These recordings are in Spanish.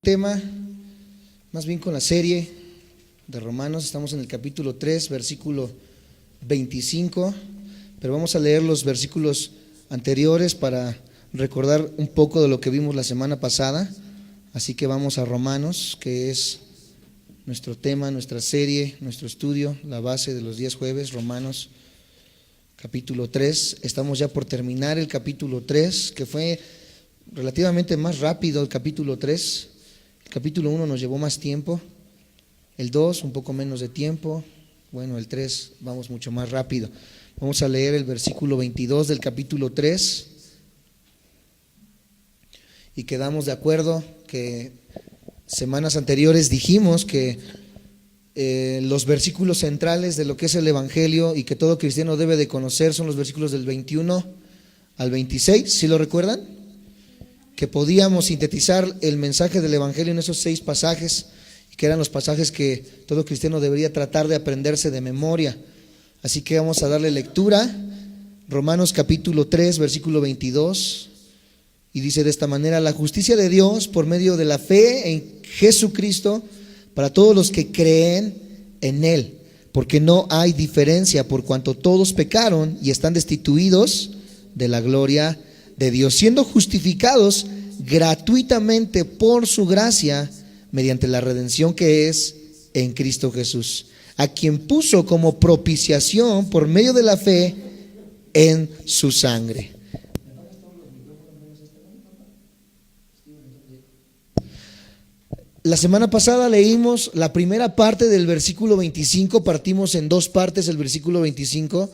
tema, más bien con la serie de Romanos. Estamos en el capítulo 3, versículo 25, pero vamos a leer los versículos anteriores para recordar un poco de lo que vimos la semana pasada. Así que vamos a Romanos, que es nuestro tema, nuestra serie, nuestro estudio, la base de los días jueves. Romanos capítulo 3, estamos ya por terminar el capítulo 3, que fue relativamente más rápido el capítulo 3. El capítulo 1 nos llevó más tiempo, el 2 un poco menos de tiempo, bueno, el 3 vamos mucho más rápido. Vamos a leer el versículo 22 del capítulo 3 y quedamos de acuerdo que semanas anteriores dijimos que los versículos centrales de lo que es el Evangelio y que todo cristiano debe de conocer son los versículos del 21 al 26, ¿sí lo recuerdan? Que podíamos sintetizar el mensaje del Evangelio en esos 6 pasajes, que eran los pasajes que todo cristiano debería tratar de aprenderse de memoria. Así que vamos a darle lectura. Romanos capítulo 3, versículo 22, y dice de esta manera: la justicia de Dios por medio de la fe en Jesucristo para todos los que creen en Él, porque no hay diferencia, por cuanto todos pecaron y están destituidos de la gloria de Dios, siendo justificados gratuitamente por su gracia mediante la redención que es en Cristo Jesús, a quien puso como propiciación por medio de la fe en su sangre. La semana pasada leímos la primera parte del versículo 25, partimos en 2 partes el versículo 25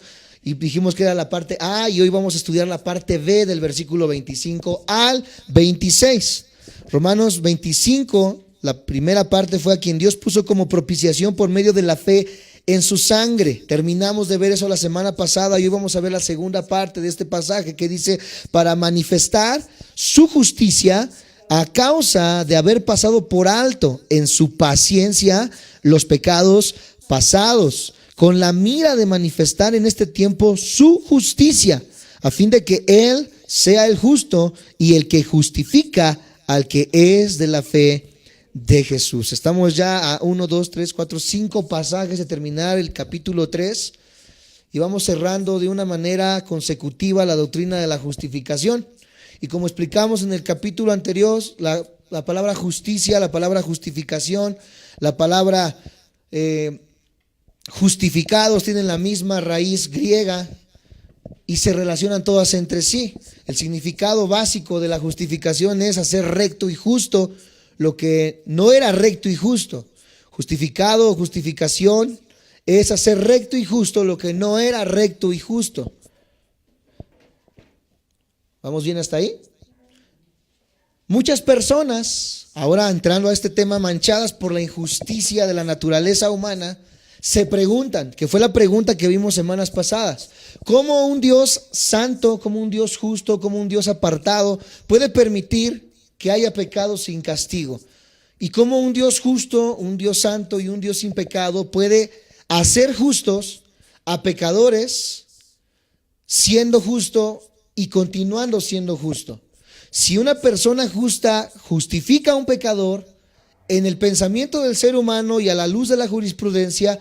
y dijimos que era la parte A, y hoy vamos a estudiar la parte B del versículo 25 al 26. Romanos 25, la primera parte fue a quien Dios puso como propiciación por medio de la fe en su sangre. Terminamos de ver eso la semana pasada y hoy vamos a ver la segunda parte de este pasaje que dice: para manifestar su justicia a causa de haber pasado por alto en su paciencia los pecados pasados, con la mira de manifestar en este tiempo su justicia, a fin de que Él sea el justo y el que justifica al que es de la fe de Jesús. Estamos ya a 1, 2, 3, 4, 5 pasajes de terminar el capítulo 3 y vamos cerrando de una manera consecutiva la doctrina de la justificación. Y como explicamos en el capítulo anterior, la palabra justicia, la palabra justificación, la palabra justificados tienen la misma raíz griega y se relacionan todas entre sí. El significado básico de la justificación es hacer recto y justo lo que no era recto y justo. Justificado o justificación es hacer recto y justo lo que no era recto y justo. ¿Vamos bien hasta ahí? Muchas personas, ahora entrando a este tema, manchadas por la injusticia de la naturaleza humana, se preguntan, que fue la pregunta que vimos semanas pasadas: ¿cómo un Dios santo, como un Dios justo, como un Dios apartado puede permitir que haya pecado sin castigo? ¿Y cómo un Dios justo, un Dios santo y un Dios sin pecado puede hacer justos a pecadores siendo justo y continuando siendo justo? Si una persona justa justifica a un pecador, en el pensamiento del ser humano y a la luz de la jurisprudencia,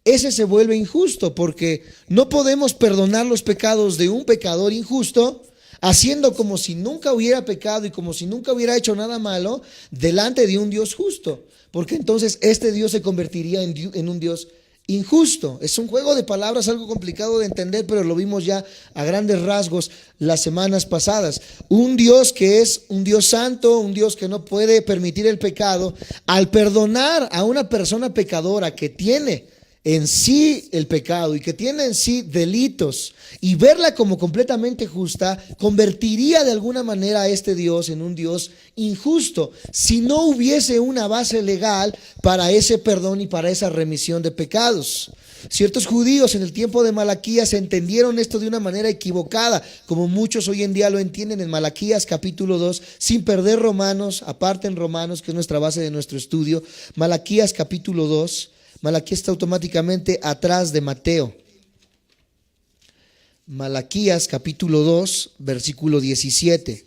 ese se vuelve injusto, porque no podemos perdonar los pecados de un pecador injusto haciendo como si nunca hubiera pecado y como si nunca hubiera hecho nada malo delante de un Dios justo, porque entonces este Dios se convertiría en un Dios injusto. Es un juego de palabras algo complicado de entender, pero lo vimos ya a grandes rasgos las semanas pasadas. Un Dios que es un Dios santo, un Dios que no puede permitir el pecado, al perdonar a una persona pecadora que tiene en sí el pecado y que tiene en sí delitos y verla como completamente justa, convertiría de alguna manera a este Dios en un Dios injusto si no hubiese una base legal para ese perdón y para esa remisión de pecados. Ciertos judíos en el tiempo de Malaquías entendieron esto de una manera equivocada, como muchos hoy en día lo entienden en Malaquías capítulo 2, sin perder Romanos, aparte en Romanos, que es nuestra base de nuestro estudio. Malaquías capítulo 2, Malaquías está automáticamente atrás de Mateo. Malaquías capítulo 2, versículo 17.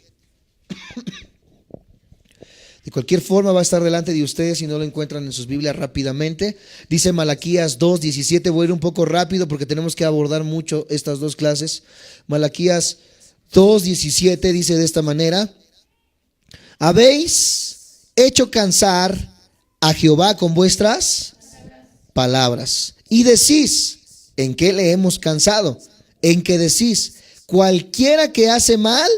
De cualquier forma va a estar delante de ustedes si no lo encuentran en sus Biblias rápidamente. Dice Malaquías 2:17, voy a ir un poco rápido porque tenemos que abordar mucho estas dos clases. Malaquías 2:17 dice de esta manera: habéis hecho cansar a Jehová con vuestras palabras. Y decís, ¿en qué le hemos cansado? En que decís, cualquiera que hace mal,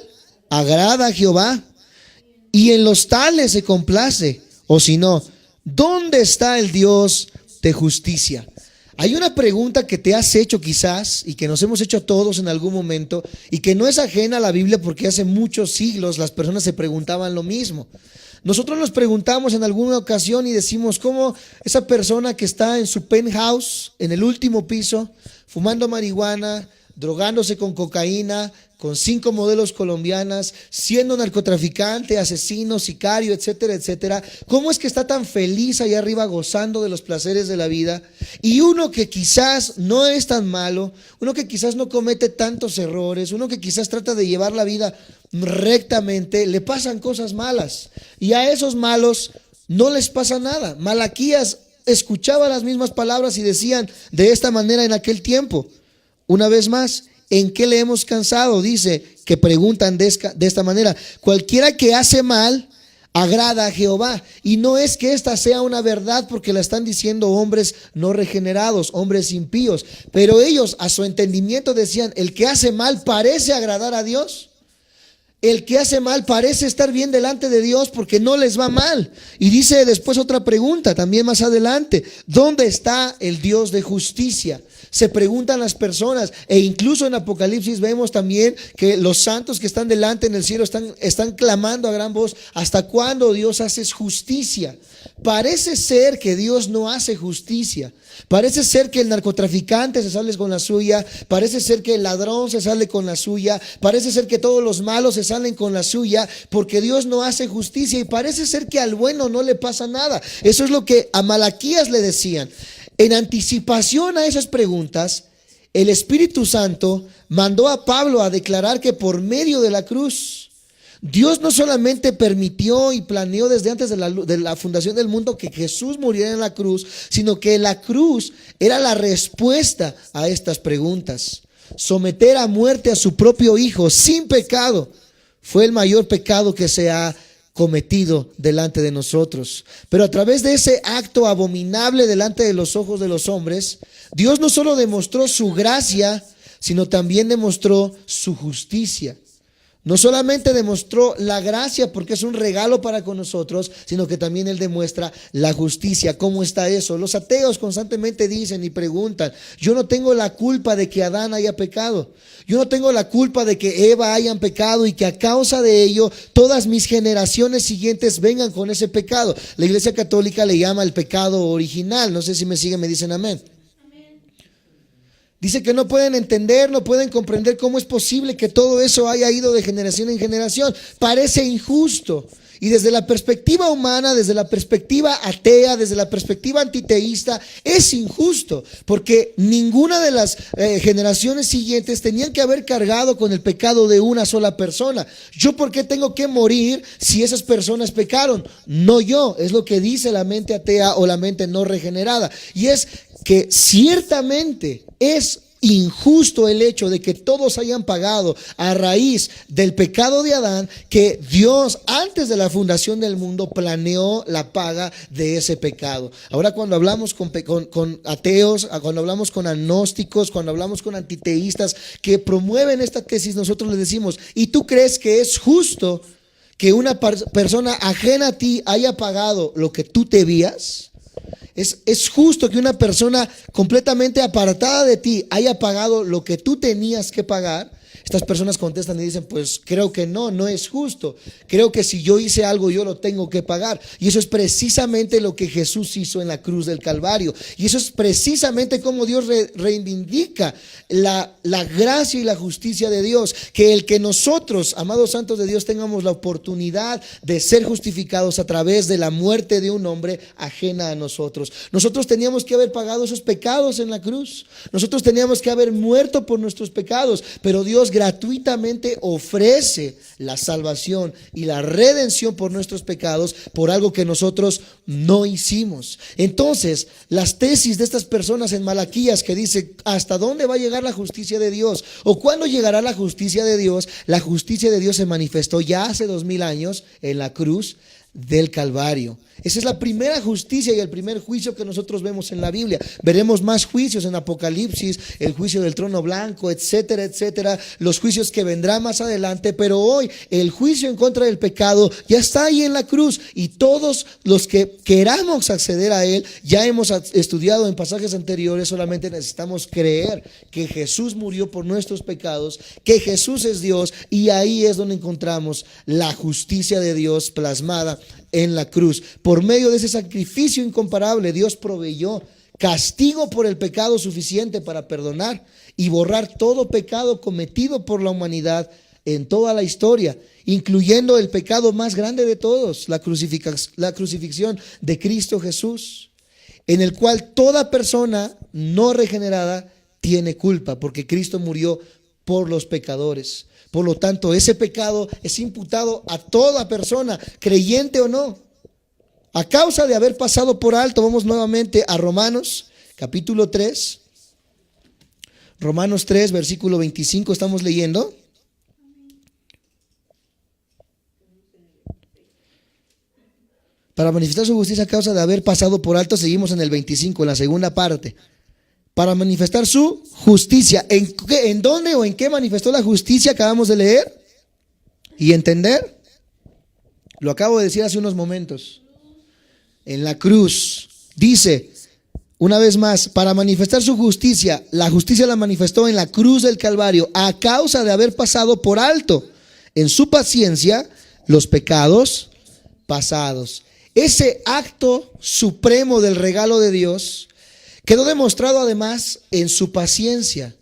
agrada a Jehová, y en los tales se complace. O si no, ¿dónde está el Dios de justicia? Hay una pregunta que te has hecho quizás y que nos hemos hecho todos en algún momento y que no es ajena a la Biblia, porque hace muchos siglos las personas se preguntaban lo mismo. Nosotros nos preguntamos en alguna ocasión y decimos, ¿cómo esa persona que está en su penthouse, en el último piso, fumando marihuana, drogándose con cocaína, con 5 modelos colombianas, siendo narcotraficante, asesino, sicario, etcétera, etcétera, cómo es que está tan feliz allá arriba gozando de los placeres de la vida? Y uno que quizás no es tan malo, uno que quizás no comete tantos errores, uno que quizás trata de llevar la vida rectamente, le pasan cosas malas, y a esos malos no les pasa nada. Malaquías escuchaba las mismas palabras y decían de esta manera en aquel tiempo. Una vez más, ¿en qué le hemos cansado? Dice que preguntan de esta manera: cualquiera que hace mal, agrada a Jehová. Y no es que esta sea una verdad porque la están diciendo hombres no regenerados, hombres impíos, pero ellos a su entendimiento decían, el que hace mal parece agradar a Dios. El que hace mal parece estar bien delante de Dios porque no les va mal. Y dice después otra pregunta, también más adelante: ¿dónde está el Dios de justicia? Se preguntan las personas, e incluso en Apocalipsis vemos también que los santos que están delante en el cielo están clamando a gran voz: ¿hasta cuándo, Dios, haces justicia? Parece ser que Dios no hace justicia. Parece ser que el narcotraficante se sale con la suya, parece ser que el ladrón se sale con la suya, parece ser que todos los malos se salen con la suya, porque Dios no hace justicia, y parece ser que al bueno no le pasa nada. Eso es lo que a Malaquías le decían. En anticipación a esas preguntas, el Espíritu Santo mandó a Pablo a declarar que por medio de la cruz, Dios no solamente permitió y planeó desde antes de la fundación del mundo que Jesús muriera en la cruz, sino que la cruz era la respuesta a estas preguntas. Someter a muerte a su propio Hijo sin pecado fue el mayor pecado que se ha cometido delante de nosotros. Pero a través de ese acto abominable delante de los ojos de los hombres, Dios no solo demostró su gracia, sino también demostró su justicia. No solamente demostró la gracia porque es un regalo para con nosotros, sino que también Él demuestra la justicia. ¿Cómo está eso? Los ateos constantemente dicen y preguntan: yo no tengo la culpa de que Adán haya pecado. Yo no tengo la culpa de que Eva hayan pecado y que a causa de ello todas mis generaciones siguientes vengan con ese pecado. La Iglesia Católica le llama el pecado original. No sé si me siguen, me dicen amén. Dice que no pueden entender, no pueden comprender cómo es posible que todo eso haya ido de generación en generación. Parece injusto. Y desde la perspectiva humana, desde la perspectiva atea, desde la perspectiva antiteísta, es injusto. Porque ninguna de las generaciones siguientes tenían que haber cargado con el pecado de una sola persona. ¿Yo por qué tengo que morir si esas personas pecaron? No yo, es lo que dice la mente atea o la mente no regenerada. Y es que ciertamente es injusto el hecho de que todos hayan pagado a raíz del pecado de Adán, que Dios antes de la fundación del mundo planeó la paga de ese pecado. Ahora, cuando hablamos con ateos, cuando hablamos con agnósticos, cuando hablamos con antiteístas que promueven esta tesis, nosotros les decimos: ¿y tú crees que es justo que una persona ajena a ti haya pagado lo que tú debías? ¿Es justo que una persona completamente apartada de ti haya pagado lo que tú tenías que pagar? Estas personas contestan y dicen: pues creo que no es justo. Creo que si yo hice algo, yo lo tengo que pagar. Y eso es precisamente lo que Jesús hizo en la cruz del Calvario. Y eso es precisamente como Dios reivindica la gracia y la justicia de Dios. Que el que nosotros, amados santos de Dios, tengamos la oportunidad de ser justificados a través de la muerte de un hombre ajena a nosotros. Nosotros teníamos que haber pagado esos pecados en la cruz. Nosotros teníamos que haber muerto por nuestros pecados. Pero Dios gratuitamente ofrece la salvación y la redención por nuestros pecados por algo que nosotros no hicimos. Entonces, las tesis de estas personas en Malaquías que dice ¿hasta dónde va a llegar la justicia de Dios? ¿O cuándo llegará la justicia de Dios? La justicia de Dios se manifestó ya hace 2000 años en la cruz del Calvario. Esa es la primera justicia y el primer juicio que nosotros vemos en la Biblia. Veremos más juicios en Apocalipsis, el juicio del trono blanco, etcétera, etcétera, los juicios que vendrán más adelante, pero hoy el juicio en contra del pecado ya está ahí en la cruz y todos los que queramos acceder a él, ya hemos estudiado en pasajes anteriores, solamente necesitamos creer que Jesús murió por nuestros pecados, que Jesús es Dios, y ahí es donde encontramos la justicia de Dios plasmada en la cruz. Por medio de ese sacrificio incomparable, Dios proveyó castigo por el pecado suficiente para perdonar y borrar todo pecado cometido por la humanidad en toda la historia, incluyendo el pecado más grande de todos, la crucifixión de Cristo Jesús, en el cual toda persona no regenerada tiene culpa, porque Cristo murió por los pecadores. Por lo tanto, ese pecado es imputado a toda persona, creyente o no. A causa de haber pasado por alto, vamos nuevamente a Romanos, capítulo 3. Romanos 3, versículo 25, estamos leyendo. Para manifestar su justicia a causa de haber pasado por alto, seguimos en el 25, en la segunda parte. Para manifestar su justicia. ¿En dónde o en qué manifestó la justicia? Acabamos de leer y entender. Lo acabo de decir hace unos momentos. En la cruz. Dice, una vez más, para manifestar su justicia. La justicia la manifestó en la cruz del Calvario a causa de haber pasado por alto en su paciencia los pecados pasados. Ese acto supremo del regalo de Dios quedó demostrado además en su paciencia.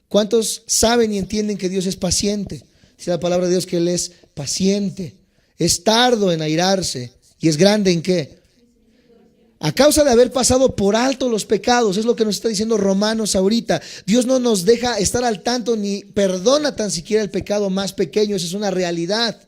¿Cuántos saben y entienden que Dios es paciente? Dice la palabra de Dios que Él es paciente, es tardo en airarse y es grande en ¿qué? A causa de haber pasado por alto los pecados, es lo que nos está diciendo Romanos ahorita. Dios no nos deja estar al tanto ni perdona tan siquiera el pecado más pequeño, esa es una realidad.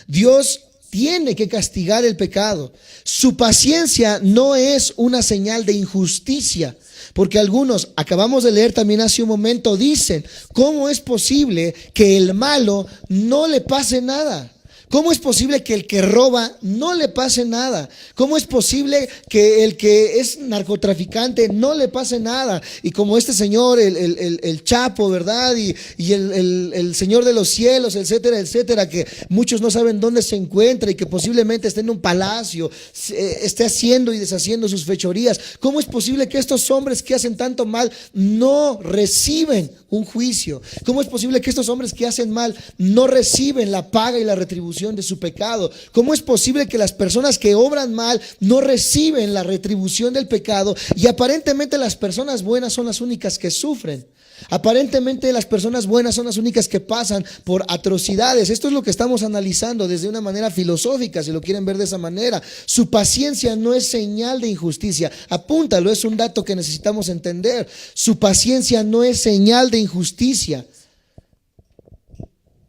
Dios tiene que castigar el pecado. Su paciencia no es una señal de injusticia, porque algunos, acabamos de leer también hace un momento, dicen, ¿cómo es posible que el malo no le pase nada? ¿Cómo es posible que el que roba no le pase nada? ¿Cómo es posible que el que es narcotraficante no le pase nada? Y como este señor, el Chapo, ¿verdad? Y el Señor de los cielos, etcétera, etcétera, que muchos no saben dónde se encuentra y que posiblemente esté en un palacio, esté haciendo y deshaciendo sus fechorías. ¿Cómo es posible que estos hombres que hacen tanto mal no reciben un juicio? ¿Cómo es posible que estos hombres que hacen mal no reciben la paga y la retribución de su pecado? ¿Cómo es posible que las personas que obran mal no reciben la retribución del pecado y aparentemente las personas buenas son las únicas que sufren? Aparentemente las personas buenas son las únicas que pasan por atrocidades. Esto es lo que estamos analizando desde una manera filosófica, si lo quieren ver de esa manera. Su paciencia no es señal de injusticia. Apúntalo, es un dato que necesitamos entender. Su paciencia no es señal de injusticia,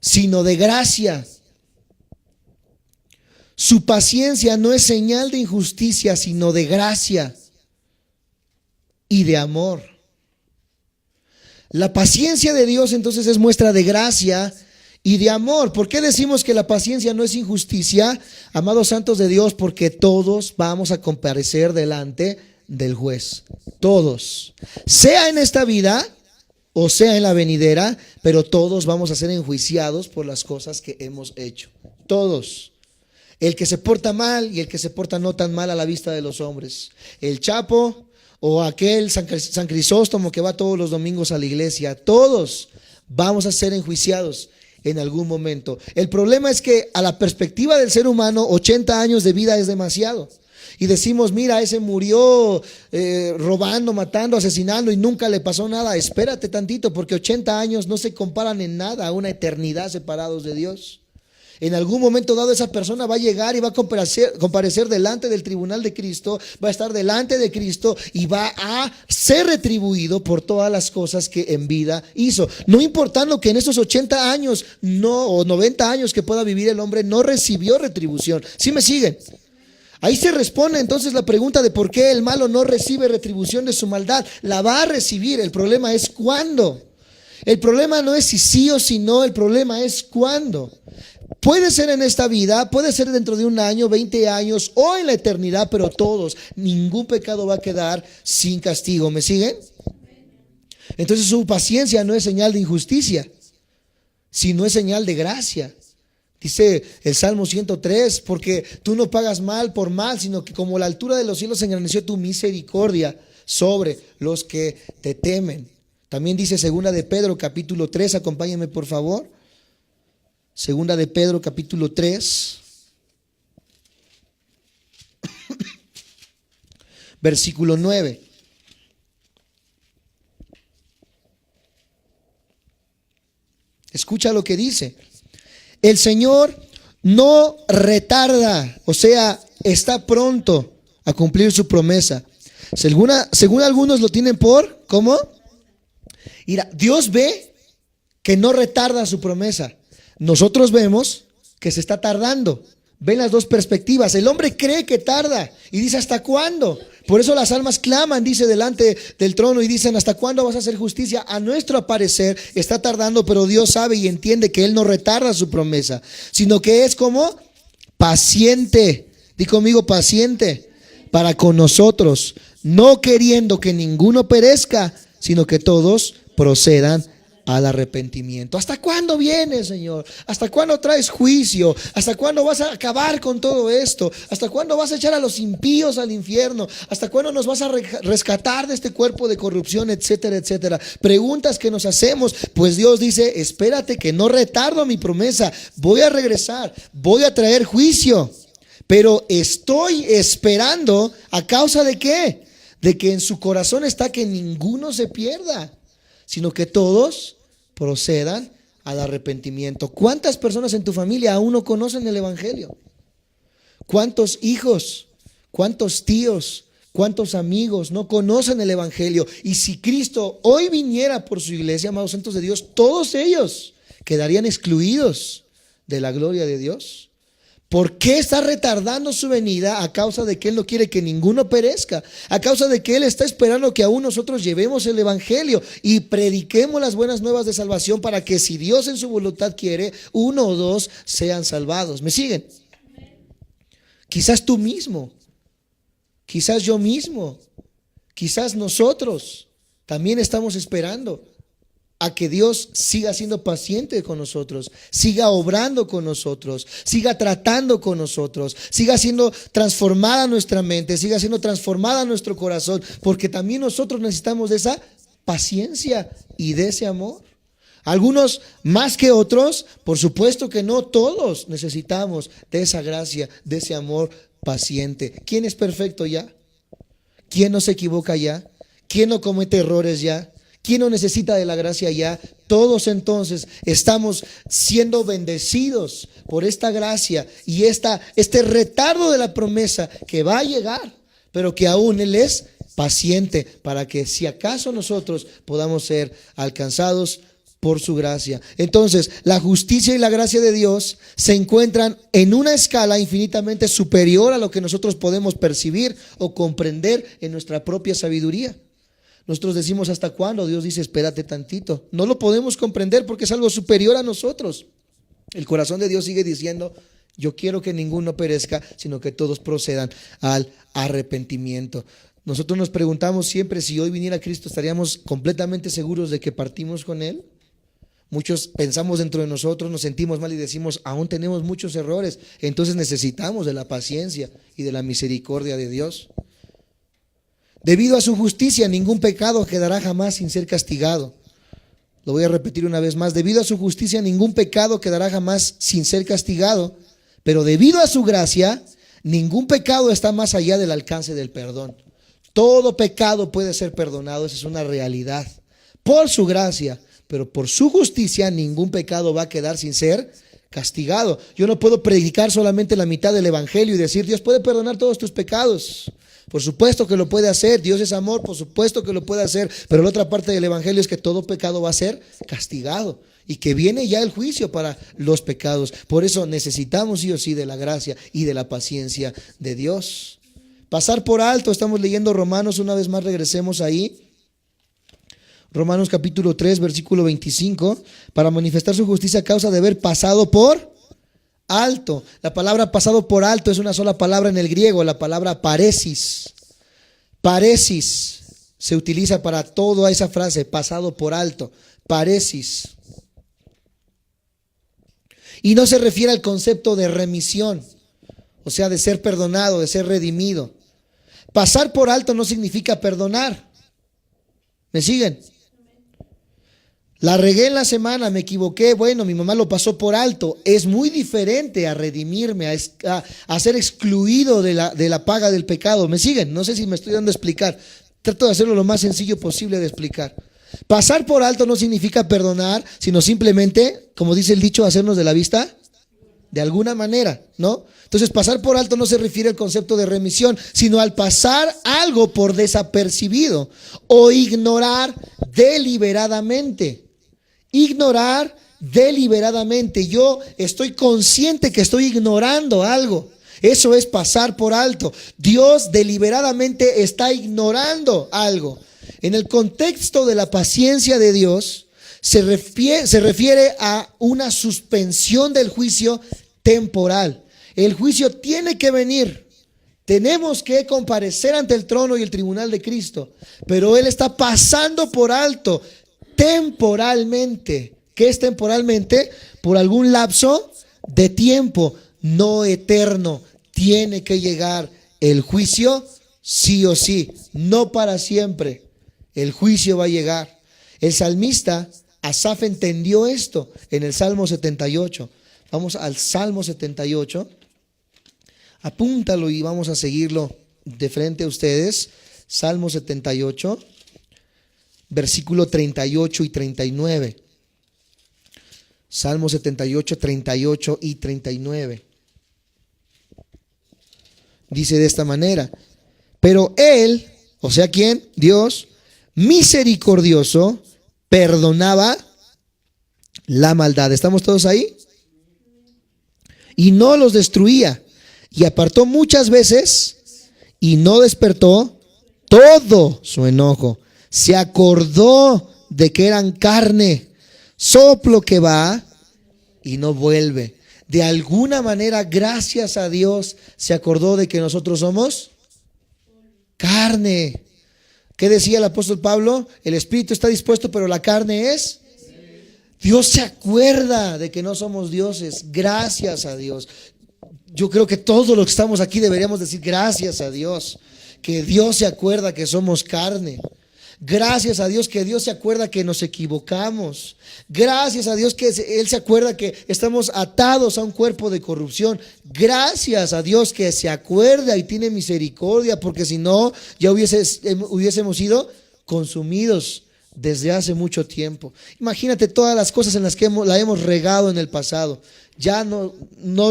sino de gracia. Su paciencia no es señal de injusticia, sino de gracia y de amor. La paciencia de Dios entonces es muestra de gracia y de amor. ¿Por qué decimos que la paciencia no es injusticia, amados santos de Dios? Porque todos vamos a comparecer delante del juez. Todos. Sea en esta vida o sea en la venidera, pero todos vamos a ser enjuiciados por las cosas que hemos hecho. Todos. El que se porta mal y el que se porta no tan mal a la vista de los hombres. El Chapo o aquel San Crisóstomo que va todos los domingos a la iglesia. Todos vamos a ser enjuiciados en algún momento. El problema es que a la perspectiva del ser humano 80 años de vida es demasiado. Y decimos, mira, ese murió robando, matando, asesinando y nunca le pasó nada. Espérate tantito, porque 80 años no se comparan en nada a una eternidad separados de Dios. En algún momento dado esa persona va a llegar y va a comparecer delante del tribunal de Cristo, va a estar delante de Cristo y va a ser retribuido por todas las cosas que en vida hizo. No importando que en esos 80 años o 90 años que pueda vivir el hombre no recibió retribución. ¿Sí me siguen? Ahí se responde entonces la pregunta de por qué el malo no recibe retribución de su maldad. La va a recibir, el problema es cuándo. El problema no es si sí o si no, el problema es cuándo. Puede ser en esta vida, puede ser dentro de un año, 20 años o en la eternidad, pero todos, ningún pecado va a quedar sin castigo. ¿Me siguen? Entonces su paciencia no es señal de injusticia, sino es señal de gracia. Dice el Salmo 103, porque tú no pagas mal por mal, sino que como la altura de los cielos engrandeció tu misericordia sobre los que te temen. También dice segunda de Pedro capítulo 3, acompáñenme por favor. Segunda de Pedro capítulo 3, versículo 9. Escucha lo que dice. El Señor no retarda, o sea, está pronto a cumplir su promesa. Según algunos lo tienen por, ¿cómo? Mira, Dios ve que no retarda su promesa. Nosotros vemos que se está tardando. Ven las dos perspectivas. El hombre cree que tarda y dice, ¿hasta cuándo? Por eso las almas claman, dice, delante del trono y dicen, ¿hasta cuándo vas a hacer justicia? A nuestro parecer está tardando, pero Dios sabe y entiende que Él no retarda su promesa, sino que es como paciente. Di conmigo, paciente para con nosotros, no queriendo que ninguno perezca, sino que todos procedan al arrepentimiento. ¿Hasta cuándo vienes, Señor? ¿Hasta cuándo traes juicio? ¿Hasta cuándo vas a acabar con todo esto? ¿Hasta cuándo vas a echar a los impíos al infierno? ¿Hasta cuándo nos vas a rescatar de este cuerpo de corrupción, etcétera, etcétera? Preguntas que nos hacemos, pues Dios dice, espérate que no retardo mi promesa, voy a regresar, voy a traer juicio, pero estoy esperando, ¿a causa de qué? De que en su corazón está que ninguno se pierda, sino que todos procedan al arrepentimiento. ¿Cuántas personas en tu familia aún no conocen el evangelio? ¿Cuántos hijos, cuántos tíos, cuántos amigos no conocen el evangelio? Y si Cristo hoy viniera por su iglesia, amados santos de Dios, todos ellos quedarían excluidos de la gloria de Dios. ¿Por qué está retardando su venida? A causa de que Él no quiere que ninguno perezca, a causa de que Él está esperando que aún nosotros llevemos el evangelio y prediquemos las buenas nuevas de salvación, para que, si Dios en su voluntad quiere, uno o dos sean salvados. ¿Me siguen? Quizás tú mismo, quizás yo mismo, quizás nosotros también estamos esperando a que Dios siga siendo paciente con nosotros, siga obrando con nosotros, siga tratando con nosotros, siga siendo transformada nuestra mente, siga siendo transformada nuestro corazón, porque también nosotros necesitamos de esa paciencia y de ese amor. Algunos más que otros, por supuesto que no, todos necesitamos de esa gracia, de ese amor paciente. ¿Quién es perfecto ya? ¿Quién no se equivoca ya? ¿Quién no comete errores ya? ¿Quién no necesita de la gracia ya? Todos entonces estamos siendo bendecidos por esta gracia y este retardo de la promesa que va a llegar, pero que aún Él es paciente para que, si acaso, nosotros podamos ser alcanzados por su gracia. Entonces, la justicia y la gracia de Dios se encuentran en una escala infinitamente superior a lo que nosotros podemos percibir o comprender en nuestra propia sabiduría. Nosotros decimos, ¿hasta cuándo? Dios dice, espérate tantito. No lo podemos comprender porque es algo superior a nosotros. El corazón de Dios sigue diciendo, yo quiero que ninguno perezca, sino que todos procedan al arrepentimiento. Nosotros nos preguntamos siempre, si hoy viniera Cristo, ¿estaríamos completamente seguros de que partimos con Él? Muchos pensamos dentro de nosotros, nos sentimos mal y decimos, aún tenemos muchos errores. Entonces necesitamos de la paciencia y de la misericordia de Dios. Debido a su justicia, ningún pecado quedará jamás sin ser castigado. Lo voy a repetir una vez más. Debido a su justicia, ningún pecado quedará jamás sin ser castigado. Pero debido a su gracia, ningún pecado está más allá del alcance del perdón. Todo pecado puede ser perdonado, esa es una realidad. Por su gracia, pero por su justicia, ningún pecado va a quedar sin ser castigado. Yo no puedo predicar solamente la mitad del evangelio y decir, Dios puede perdonar todos tus pecados. Por supuesto que lo puede hacer, Dios es amor, por supuesto que lo puede hacer, pero la otra parte del evangelio es que todo pecado va a ser castigado y que viene ya el juicio para los pecados. Por eso necesitamos sí o sí de la gracia y de la paciencia de Dios. Pasar por alto, estamos leyendo Romanos, una vez más regresemos ahí. Romanos capítulo 3, versículo 25, para manifestar su justicia a causa de haber pasado por alto. La palabra pasado por alto es una sola palabra en el griego, la palabra paresis. Paresis se utiliza para toda esa frase, pasado por alto, paresis. Y no se refiere al concepto de remisión, o sea, de ser perdonado, de ser redimido. Pasar por alto no significa perdonar. ¿Me siguen? La regué en la semana, me equivoqué, bueno, mi mamá lo pasó por alto. Es muy diferente a redimirme, a ser excluido de la paga del pecado. ¿Me siguen? No sé si me estoy dando a explicar. Trato de hacerlo lo más sencillo posible de explicar. Pasar por alto no significa perdonar, sino simplemente, como dice el dicho, hacernos de la vista de alguna manera, ¿no? Entonces, pasar por alto no se refiere al concepto de remisión, sino al pasar algo por desapercibido o ignorar deliberadamente. Ignorar deliberadamente. Yo estoy consciente que estoy ignorando algo. Eso es pasar por alto. Dios deliberadamente está ignorando algo. En el contexto de la paciencia de Dios, se refiere a una suspensión del juicio temporal. El juicio tiene que venir. Tenemos que comparecer ante el trono y el tribunal de Cristo. Pero Él está pasando por alto temporalmente. ¿Qué es temporalmente? Por algún lapso de tiempo, no eterno. Tiene que llegar el juicio sí o sí, no para siempre. El juicio va a llegar. El salmista Asaf entendió esto en el Salmo 78. Vamos al Salmo 78. Apúntalo y vamos a seguirlo de frente a ustedes. Salmo 78, versículo 38 y 39. Salmo 78, 38 y 39. Dice de esta manera: pero Él, o sea, ¿quién? Dios, misericordioso, perdonaba la maldad. ¿Estamos todos ahí? Y no los destruía. Y apartó muchas veces y no despertó todo su enojo. Se acordó de que eran carne, soplo que va y no vuelve. De alguna manera, gracias a Dios, se acordó de que nosotros somos carne. ¿Qué decía el apóstol Pablo? El espíritu está dispuesto, pero la carne es... Dios se acuerda de que no somos dioses. Gracias a Dios. Yo creo que todos los que estamos aquí deberíamos decir gracias a Dios, que Dios se acuerda que somos carne. Gracias a Dios que Dios se acuerda que nos equivocamos. Gracias a Dios que Él se acuerda que estamos atados a un cuerpo de corrupción. Gracias a Dios que se acuerda y tiene misericordia, porque si no, ya hubiésemos sido consumidos desde hace mucho tiempo. Imagínate todas las cosas en las que la hemos regado en el pasado. Ya no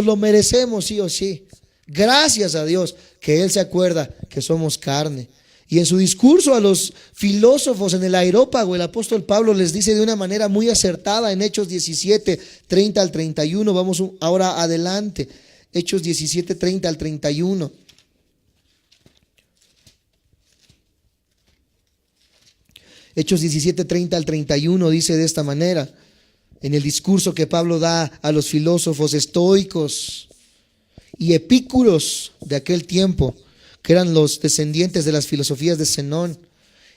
lo merecemos sí o sí. Gracias a Dios que Él se acuerda que somos carne. Y en su discurso a los filósofos en el Areópago, el apóstol Pablo les dice de una manera muy acertada en Hechos 17, 30 al 31. Vamos ahora adelante. Hechos 17, 30 al 31. Hechos 17, 30 al 31 dice de esta manera, en el discurso que Pablo da a los filósofos estoicos y epícuros de aquel tiempo, que eran los descendientes de las filosofías de Zenón,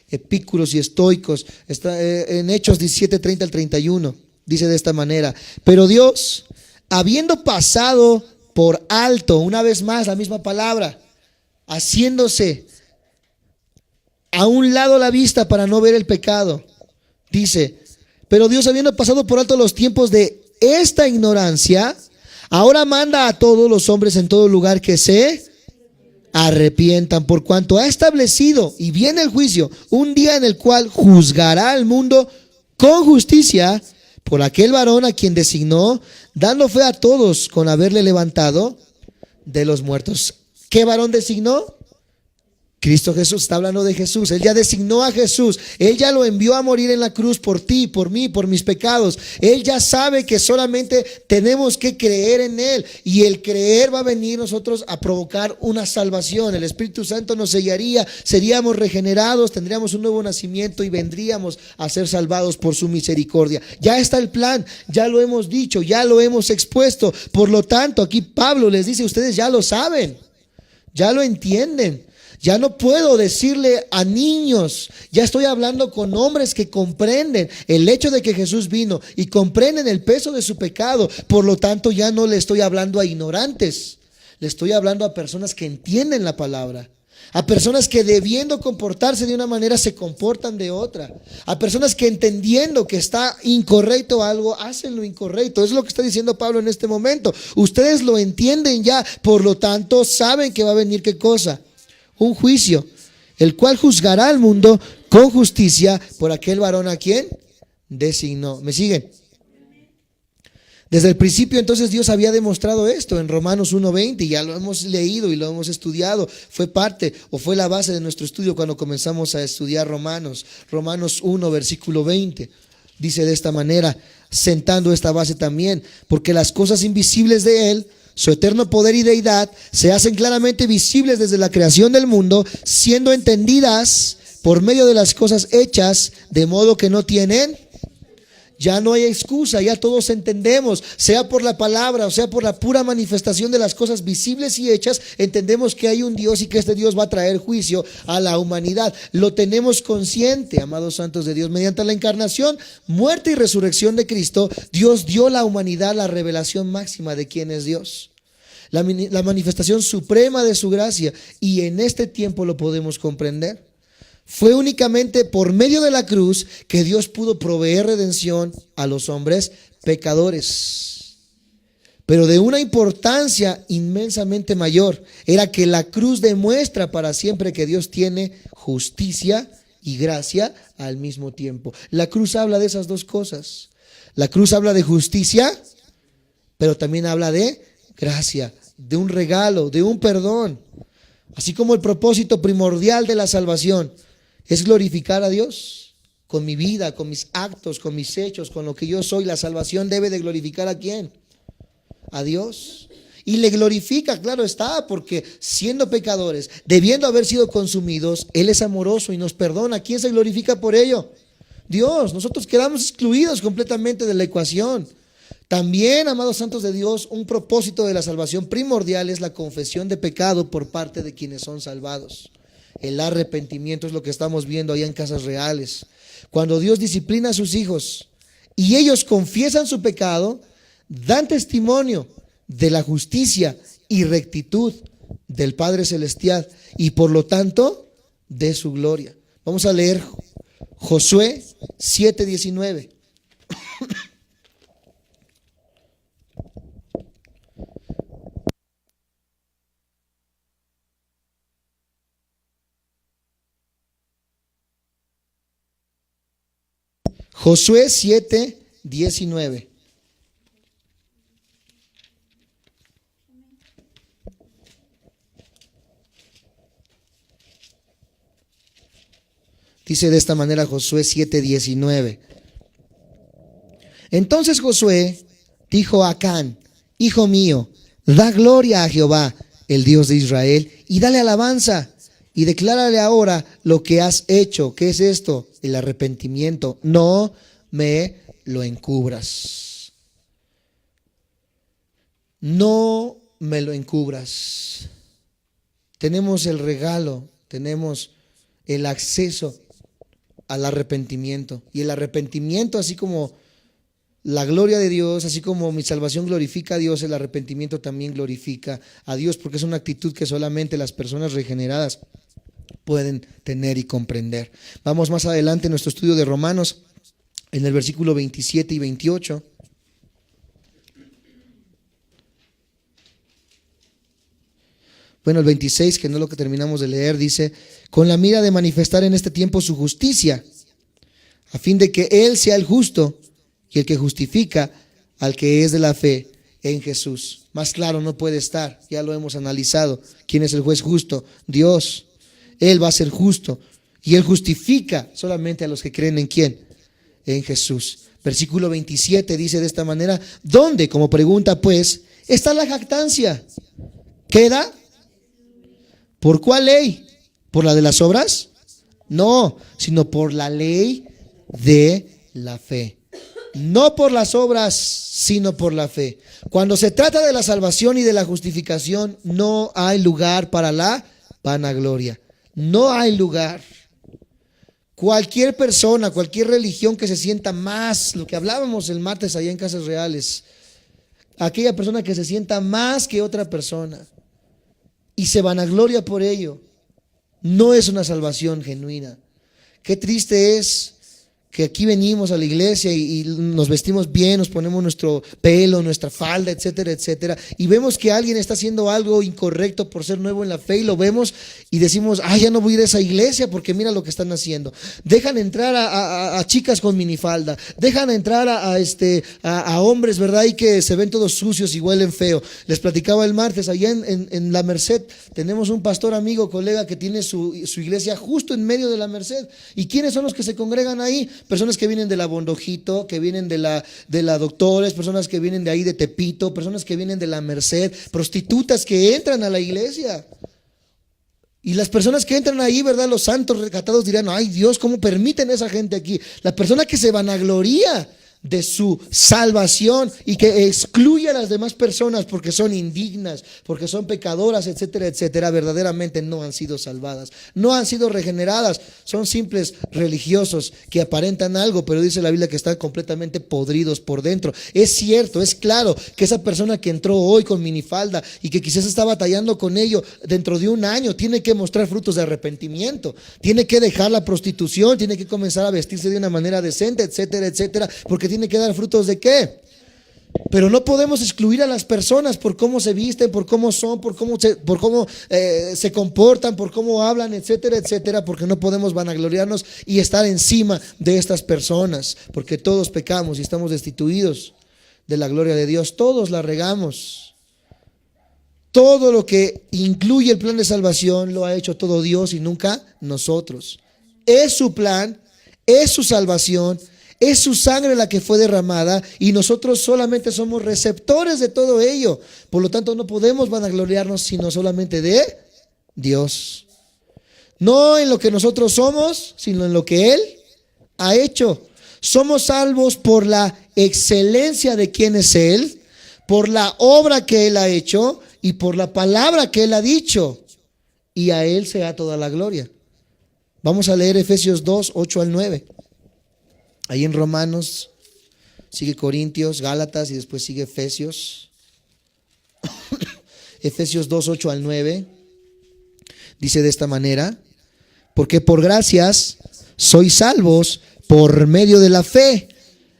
epícuros y estoicos. Está en Hechos 17, 30 al 31, dice de esta manera: pero Dios, habiendo pasado por alto, una vez más la misma palabra, haciéndose a un lado la vista para no ver el pecado, dice: pero Dios, habiendo pasado por alto los tiempos de esta ignorancia, ahora manda a todos los hombres en todo lugar que se arrepientan, por cuanto ha establecido, y viene el juicio, un día en el cual juzgará al mundo con justicia por aquel varón a quien designó, dando fe a todos con haberle levantado de los muertos. ¿Qué varón designó? Cristo Jesús. Está hablando de Jesús. Él ya designó a Jesús. Él ya lo envió a morir en la cruz por ti, por mí, por mis pecados. Él ya sabe que solamente tenemos que creer en Él. Y el creer va a venir nosotros a provocar una salvación. El Espíritu Santo nos sellaría, seríamos regenerados, tendríamos un nuevo nacimiento y vendríamos a ser salvados por su misericordia. Ya está el plan, ya lo hemos dicho, ya lo hemos expuesto. Por lo tanto, aquí Pablo les dice, ustedes ya lo saben, ya lo entienden. Ya no puedo decirle a niños, ya estoy hablando con hombres que comprenden el hecho de que Jesús vino y comprenden el peso de su pecado. Por lo tanto, ya no le estoy hablando a ignorantes, le estoy hablando a personas que entienden la palabra, a personas que debiendo comportarse de una manera se comportan de otra, a personas que entendiendo que está incorrecto algo, hacen lo incorrecto. Es lo que está diciendo Pablo en este momento. Ustedes lo entienden ya, por lo tanto saben que va a venir ¿qué cosa? Un juicio, el cual juzgará al mundo con justicia por aquel varón a quien designó. ¿Me siguen? Desde el principio entonces Dios había demostrado esto en Romanos 1:20, y ya lo hemos leído y lo hemos estudiado. Fue parte o fue la base de nuestro estudio cuando comenzamos a estudiar Romanos. Romanos 1 versículo 20 dice de esta manera, sentando esta base también, porque las cosas invisibles de Él, su eterno poder y deidad, se hacen claramente visibles desde la creación del mundo, siendo entendidas por medio de las cosas hechas, de modo que no tienen, ya no hay excusa, ya todos entendemos, sea por la palabra o sea por la pura manifestación de las cosas visibles y hechas, entendemos que hay un Dios y que este Dios va a traer juicio a la humanidad. Lo tenemos consciente, amados santos de Dios. Mediante la encarnación, muerte y resurrección de Cristo, Dios dio a la humanidad la revelación máxima de quién es Dios, la manifestación suprema de su gracia, y en este tiempo lo podemos comprender. Fue únicamente por medio de la cruz que Dios pudo proveer redención a los hombres pecadores. Pero de una importancia inmensamente mayor era que la cruz demuestra para siempre que Dios tiene justicia y gracia al mismo tiempo. La cruz habla de esas dos cosas. La cruz habla de justicia, pero también habla de gracia, de un regalo, de un perdón. Así como el propósito primordial de la salvación es glorificar a Dios con mi vida, con mis actos, con mis hechos, con lo que yo soy. La salvación debe de glorificar ¿a quién? A Dios. Y le glorifica, claro está, porque siendo pecadores, debiendo haber sido consumidos, Él es amoroso y nos perdona. ¿Quién se glorifica por ello? Dios. Nosotros quedamos excluidos completamente de la ecuación. También, amados santos de Dios, un propósito de la salvación primordial es la confesión de pecado por parte de quienes son salvados. El arrepentimiento es lo que estamos viendo allá en Casas Reales. Cuando Dios disciplina a sus hijos y ellos confiesan su pecado, dan testimonio de la justicia y rectitud del Padre Celestial y por lo tanto de su gloria. Vamos a leer Josué 7:19. Josué 7:19. Dice de esta manera Josué 7:19. Entonces Josué dijo a Acán, hijo mío, da gloria a Jehová, el Dios de Israel, y dale alabanza, y declárale ahora lo que has hecho. ¿Qué es esto? El arrepentimiento. No me lo encubras. No me lo encubras. Tenemos el regalo, tenemos el acceso al arrepentimiento. Y el arrepentimiento, así como la gloria de Dios, así como mi salvación glorifica a Dios, el arrepentimiento también glorifica a Dios, porque es una actitud que solamente las personas regeneradas pueden tener y comprender. Vamos más adelante en nuestro estudio de Romanos, en el versículo 27 y 28. Bueno, el 26, que no es lo que terminamos de leer, dice, con la mira de manifestar en este tiempo su justicia, a fin de que Él sea el justo y el que justifica al que es de la fe en Jesús. Más claro no puede estar, ya lo hemos analizado. ¿Quién es el juez justo? Dios. Él va a ser justo y Él justifica solamente a los que creen en ¿quién? En Jesús. Versículo 27 dice de esta manera: ¿dónde? Como pregunta pues, está la jactancia. ¿Queda? ¿Por cuál ley? ¿Por la de las obras? No, sino por la ley de la fe. No por las obras, sino por la fe. Cuando se trata de la salvación y de la justificación, no hay lugar para la vanagloria. No hay lugar. Cualquier persona, cualquier religión que se sienta más, lo que hablábamos el martes allá en Casas Reales, aquella persona que se sienta más que otra persona y se vanagloria por ello, no es una salvación genuina. Qué triste es que aquí venimos a la iglesia y nos vestimos bien, nos ponemos nuestro pelo, nuestra falda, etcétera, etcétera, y vemos que alguien está haciendo algo incorrecto por ser nuevo en la fe y lo vemos y decimos: ya no voy a ir a esa iglesia porque mira lo que están haciendo. Dejan entrar a chicas con minifalda, dejan entrar a hombres, ¿verdad? Y que se ven todos sucios y huelen feo. Les platicaba el martes, allá en La Merced, tenemos un pastor amigo, colega, que tiene su iglesia justo en medio de La Merced. ¿Y quiénes son los que se congregan ahí? Personas que vienen de la Bondojito, que vienen de la Doctores, personas que vienen de ahí de Tepito, personas que vienen de La Merced, prostitutas que entran a la iglesia. Y las personas que entran ahí, ¿verdad? Los santos recatados dirán: ay Dios, ¿cómo permiten a esa gente aquí? La persona que se vanagloria de su salvación y que excluye a las demás personas porque son indignas, porque son pecadoras, etcétera, etcétera, verdaderamente no han sido salvadas, no han sido regeneradas, son simples religiosos que aparentan algo, pero dice la Biblia que están completamente podridos por dentro. Es cierto, es claro que esa persona que entró hoy con minifalda y que quizás está batallando con ello, dentro de un año tiene que mostrar frutos de arrepentimiento, tiene que dejar la prostitución, tiene que comenzar a vestirse de una manera decente, etcétera, etcétera, porque tiene que dar frutos de ¿qué? Pero no podemos excluir a las personas por cómo se visten, por cómo son, por cómo se comportan, por cómo hablan, etcétera, etcétera, porque no podemos vanagloriarnos y estar encima de estas personas, porque todos pecamos y estamos destituidos de la gloria de Dios, todos la regamos. Todo lo que incluye el plan de salvación lo ha hecho todo Dios y nunca nosotros. Es su plan, es su salvación, es su sangre la que fue derramada y nosotros solamente somos receptores de todo ello. Por lo tanto, no podemos vanagloriarnos sino solamente de Dios. No en lo que nosotros somos, sino en lo que Él ha hecho. Somos salvos por la excelencia de quién es Él, por la obra que Él ha hecho y por la palabra que Él ha dicho. Y a Él sea toda la gloria. Vamos a leer Efesios 2, 8 al 9. Ahí en Romanos, sigue Corintios, Gálatas y después sigue Efesios. Efesios 2, 8 al 9. Dice de esta manera: porque por gracias sois salvos por medio de la fe.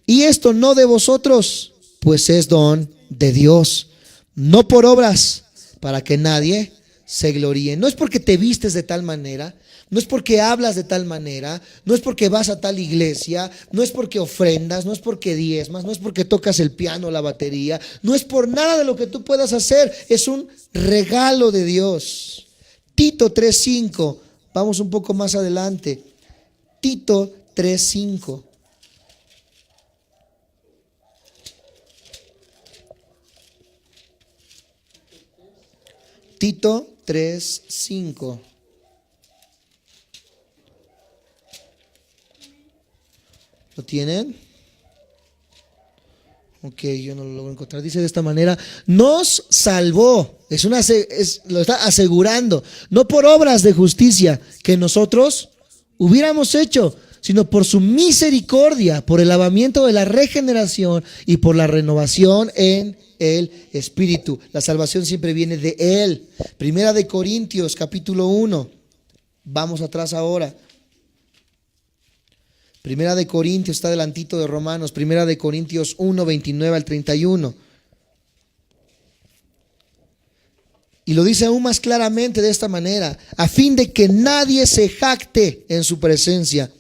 Y esto no de vosotros, pues es don de Dios, no por obras, para que nadie se gloríe. No es porque te vistes de tal manera, no es porque hablas de tal manera, no es porque vas a tal iglesia, no es porque ofrendas, no es porque diezmas, no es porque tocas el piano o la batería, no es por nada de lo que tú puedas hacer, es un regalo de Dios. Tito 3:5, vamos un poco más adelante. Tito 3:5. Tito 3:5. ¿Lo tienen? Ok, yo no lo logro encontrar. Dice de esta manera: nos salvó. Lo está asegurando. No por obras de justicia que nosotros hubiéramos hecho, sino por su misericordia, por el lavamiento de la regeneración y por la renovación en el Espíritu. La salvación siempre viene de Él. Primera de Corintios, capítulo 1. Vamos atrás ahora. Primera de Corintios, está adelantito de Romanos. Primera de Corintios 1, 29 al 31. Y lo dice aún más claramente de esta manera: a fin de que nadie se jacte en su presencia,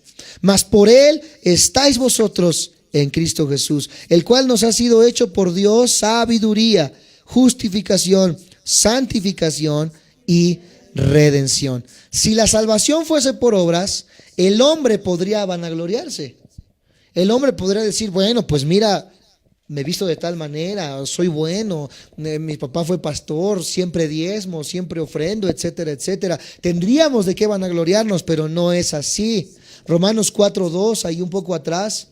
mas por Él estáis vosotros en Cristo Jesús, el cual nos ha sido hecho por Dios sabiduría, justificación, santificación y redención. Si la salvación fuese por obras, el hombre podría vanagloriarse. El hombre podría decir, bueno, pues mira, me he visto de tal manera, soy bueno, mi papá fue pastor, siempre diezmo, siempre ofrendo, etcétera, etcétera. Tendríamos de qué vanagloriarnos, pero no es así. Romanos 4:2, ahí un poco atrás,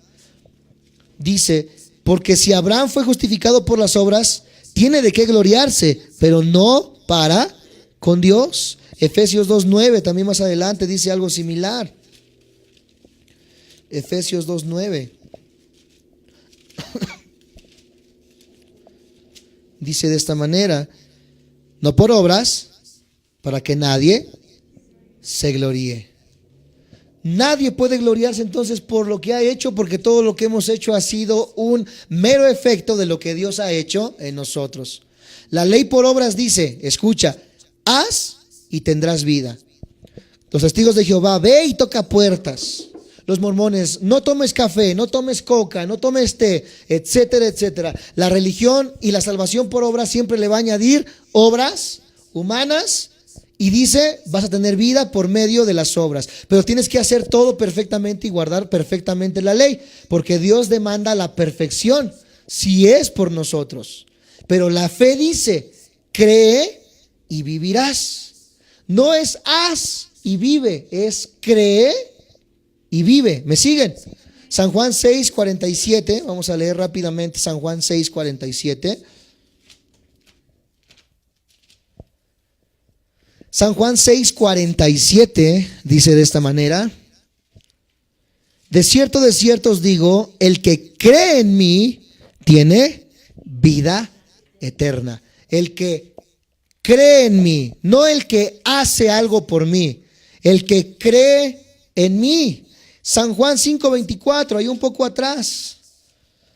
dice, porque si Abraham fue justificado por las obras, tiene de qué gloriarse, pero no para con Dios. Efesios 2:9, también más adelante, dice algo similar. Efesios 2:9. Dice de esta manera, no por obras, para que nadie se gloríe. Nadie puede gloriarse entonces por lo que ha hecho, porque todo lo que hemos hecho ha sido un mero efecto de lo que Dios ha hecho en nosotros. La ley por obras dice, escucha, haz y tendrás vida. Los testigos de Jehová, ve y toca puertas. Los mormones, no tomes café, no tomes coca, no tomes té, etcétera, etcétera. La religión y la salvación por obras siempre le va a añadir obras humanas y dice, vas a tener vida por medio de las obras. Pero tienes que hacer todo perfectamente y guardar perfectamente la ley, porque Dios demanda la perfección si es por nosotros. Pero la fe dice, cree y vivirás. No es haz y vive, es cree y vive. ¿Me siguen? San Juan 6:47, vamos a leer rápidamente San Juan 6:47. San Juan 6:47 dice de esta manera, de cierto os digo, el que cree en mí tiene vida eterna. El que cree en mí, no el que hace algo por mí, el que cree en mí. San Juan 5:24, ahí un poco atrás,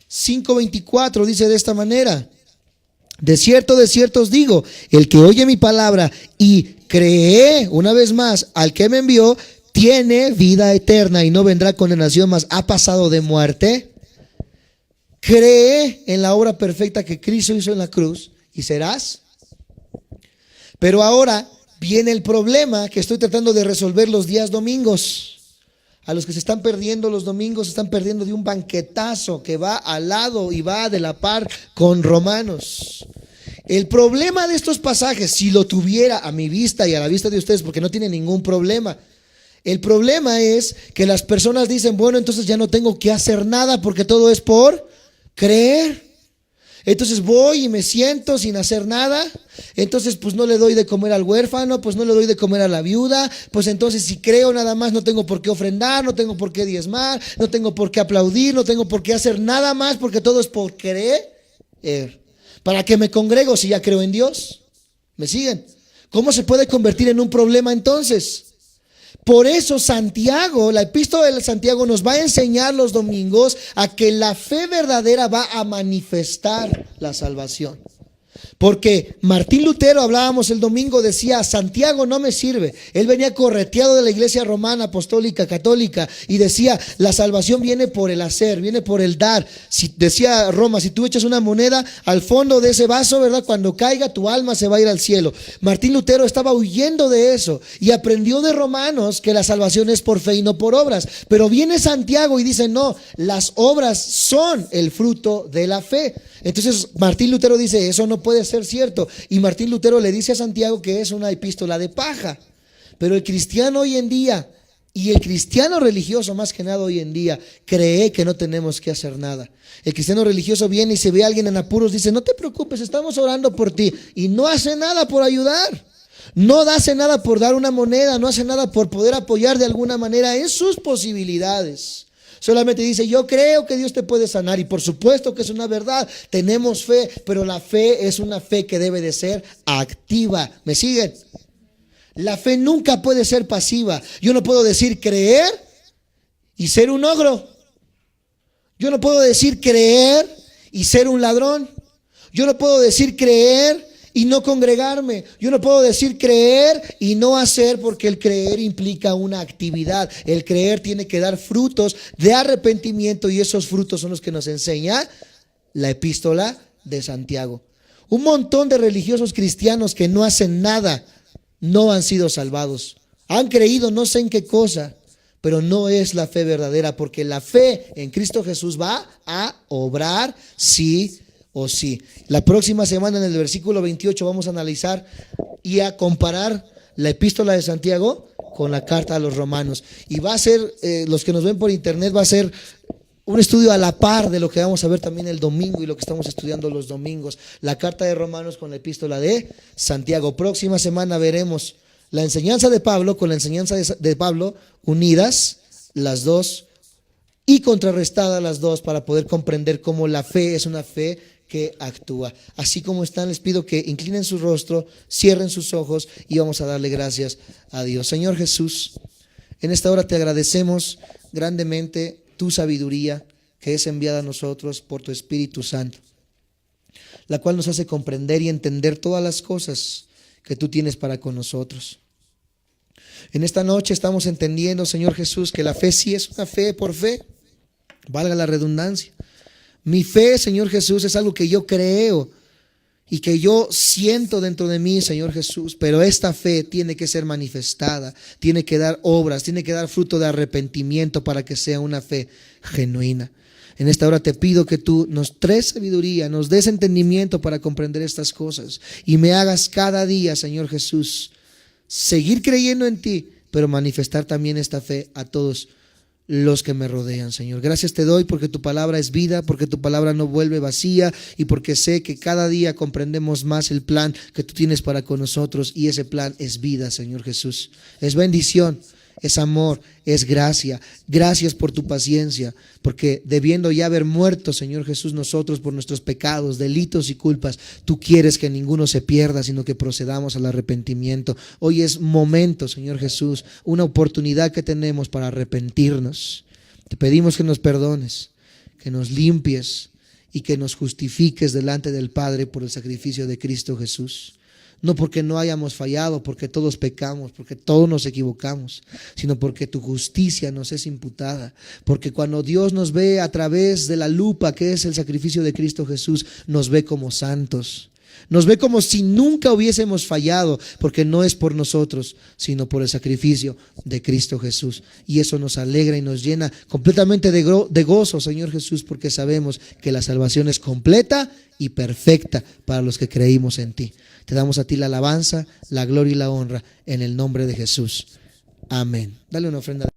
5:24 dice de esta manera, de cierto os digo, el que oye mi palabra y cree, una vez más, al que me envió, tiene vida eterna y no vendrá condenación, mas ha pasado de muerte. Cree en la obra perfecta que Cristo hizo en la cruz y serás. Pero ahora viene el problema que estoy tratando de resolver los días domingos. A los que se están perdiendo los domingos, se están perdiendo de un banquetazo que va al lado y va de la par con Romanos. El problema de estos pasajes, si lo tuviera a mi vista y a la vista de ustedes, porque no tiene ningún problema, el problema es que las personas dicen, bueno, entonces ya no tengo que hacer nada porque todo es por creer. Entonces voy y me siento sin hacer nada. Entonces pues no le doy de comer al huérfano, pues no le doy de comer a la viuda. Pues entonces si creo nada más no tengo por qué ofrendar, no tengo por qué diezmar, no tengo por qué aplaudir, no tengo por qué hacer nada más porque todo es por creer. ¿Para qué me congrego si ya creo en Dios? ¿Me siguen? ¿Cómo se puede convertir en un problema entonces? Por eso Santiago, la epístola de Santiago nos va a enseñar los domingos a que la fe verdadera va a manifestar la salvación. Porque Martín Lutero, hablábamos el domingo, decía, Santiago no me sirve. Él venía correteado de la iglesia romana, apostólica, católica, y decía, la salvación viene por el hacer, viene por el dar. Decía Roma, si tú echas una moneda al fondo de ese vaso, ¿verdad? Cuando caiga tu alma se va a ir al cielo. Martín Lutero estaba huyendo de eso y aprendió de Romanos que la salvación es por fe y no por obras. Pero viene Santiago y dice, no, las obras son el fruto de la fe. Entonces Martín Lutero dice, eso no puede ser cierto. Y Martín Lutero le dice a Santiago que es una epístola de paja. Pero el cristiano hoy en día, y el cristiano religioso más que nada hoy en día, cree que no tenemos que hacer nada. El cristiano religioso viene y se ve a alguien en apuros, dice, no te preocupes, estamos orando por ti. Y no hace nada por ayudar. No hace nada por dar una moneda, no hace nada por poder apoyar de alguna manera en sus posibilidades. Solamente dice, yo creo que Dios te puede sanar, y por supuesto que es una verdad, tenemos fe, pero la fe es una fe que debe de ser activa. ¿Me siguen? La fe nunca puede ser pasiva. Yo no puedo decir creer y ser un ogro. Yo no puedo decir creer y ser un ladrón. Yo no puedo decir creer y no congregarme. Yo no puedo decir creer y no hacer, porque el creer implica una actividad. El creer tiene que dar frutos de arrepentimiento, y esos frutos son los que nos enseña la epístola de Santiago. Un montón de religiosos cristianos que no hacen nada no han sido salvados. Han creído no sé en qué cosa, pero no es la fe verdadera, porque la fe en Cristo Jesús va a obrar sí o sí. La próxima semana, en el versículo 28, vamos a analizar y a comparar la epístola de Santiago con la carta a los romanos. Y va a ser, los que nos ven por internet, va a ser un estudio a la par de lo que vamos a ver también el domingo y lo que estamos estudiando los domingos. La carta de Romanos con la epístola de Santiago. Próxima semana veremos la enseñanza de Pablo con la enseñanza de Pablo, unidas las dos y contrarrestadas las dos, para poder comprender cómo la fe es una fe que actúa. Así como están, les pido que inclinen su rostro, cierren sus ojos y vamos a darle gracias a Dios. Señor Jesús, en esta hora te agradecemos grandemente tu sabiduría que es enviada a nosotros por tu Espíritu Santo, la cual nos hace comprender y entender todas las cosas que tú tienes para con nosotros. En esta noche estamos entendiendo, Señor Jesús, que la fe sí es una fe por fe, valga la redundancia. Mi fe, Señor Jesús, es algo que yo creo y que yo siento dentro de mí, Señor Jesús, pero esta fe tiene que ser manifestada, tiene que dar obras, tiene que dar fruto de arrepentimiento para que sea una fe genuina. En esta hora te pido que tú nos des sabiduría, nos des entendimiento para comprender estas cosas y me hagas cada día, Señor Jesús, seguir creyendo en ti, pero manifestar también esta fe a todos los que me rodean, Señor. Gracias te doy porque tu palabra es vida, porque tu palabra no vuelve vacía y porque sé que cada día comprendemos más el plan que tú tienes para con nosotros, y ese plan es vida, Señor Jesús. Es bendición, es amor, es gracia. Gracias por tu paciencia, porque debiendo ya haber muerto, Señor Jesús, nosotros por nuestros pecados, delitos y culpas, tú quieres que ninguno se pierda, sino que procedamos al arrepentimiento. Hoy es momento, Señor Jesús, una oportunidad que tenemos para arrepentirnos. Te pedimos que nos perdones, que nos limpies y que nos justifiques delante del Padre por el sacrificio de Cristo Jesús. No porque no hayamos fallado, porque todos pecamos, porque todos nos equivocamos, sino porque tu justicia nos es imputada. Porque cuando Dios nos ve a través de la lupa que es el sacrificio de Cristo Jesús, nos ve como santos. Nos ve como si nunca hubiésemos fallado, porque no es por nosotros, sino por el sacrificio de Cristo Jesús. Y eso nos alegra y nos llena completamente de gozo, Señor Jesús, porque sabemos que la salvación es completa y perfecta para los que creímos en ti. Te damos a ti la alabanza, la gloria y la honra en el nombre de Jesús. Amén. Dale una ofrenda.